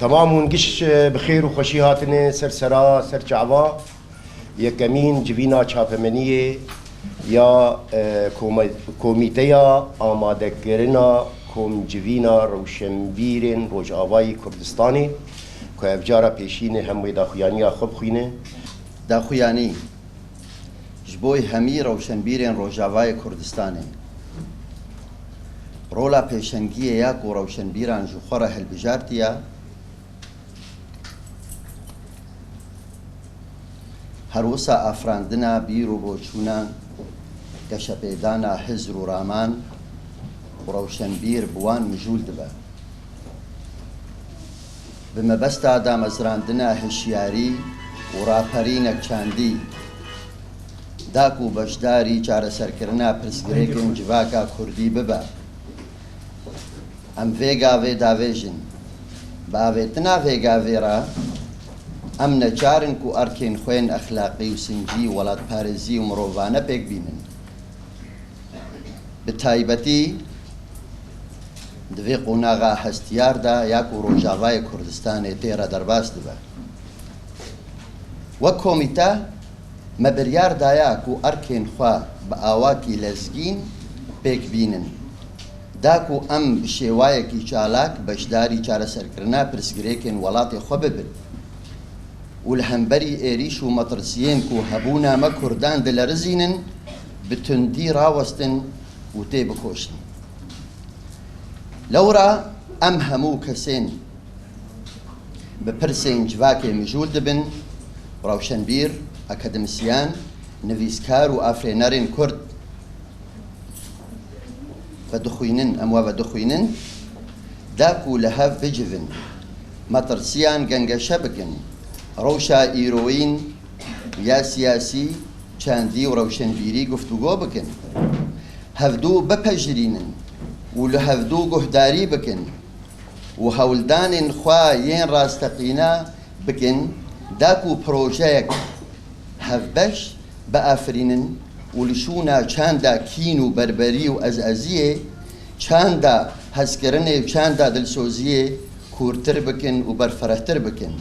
تمام ونقش بخير وخوشي هاتني سر سرا سر شعبا يكمين جبينا شابمنية يا كوميتيا آماده كرنا كوم جبينا روشنبيرين روجاوای كردستاني كو افجارا پیشين هموی داخویانی خوب خوینه داخویانی جبوی همی روشنبیرین روجاوای کردستانه رولا پیشنگیه یاک و روشنبیران جوخوره هلبجارتیا هروسا افراندنا بیر و بوچونا گشپیدانا حزر و رامان و روشنبیر بوان مجول دبا بمبستا دامزراندنا هشیاری و راپرینک چاندی داکو بشداری چاره سرکرنا پرسگریکن جواکا کردی ببا ام ویگاوی داویجن باویتنا ویگاوی را ام نچارن کو ارکین خوین اخلاقی و سنجی ولاد پارزی و مرووانه پیک بینن بتایبتی دوی قوناغا هستیار دا یاکو روجاوای کردستان تیرا درباس دبا و کومیتا مبریار دایا کو ارکین خوا با آواکی لزگین پیک بینن داکو ام بشیوایکی چالاک بشداری چاره سرکرنا پرسگریکن ولاتی خو ببن والهمبري إيريش ومطرسيين كو هبونا ما كردان دلرزينن بتندي راوستن وتيب كوشن لورا أم همو كسين ببرسين جواكي مجول دبن روشنبير أكاديميسيان نفيسكار وأفرينارين كرد فدخوينن أموا فدخوينن داكو لهاف بجفن مطرسيان جنجا شبكن روشا إيروين يا سياسي چاندي و روشنبيري گفتگو بکن هفدو بپجرينن و لهفدو گهداري بکن و هولدان خوا ين راستقينا بکن داكو پروژيك هفبش بآفرينن و لشونا چاندا كينو بربري و ازازيه چاندا هزكرنه و چاندا دلسوزيه كورتر بکن و برفرهتر بکن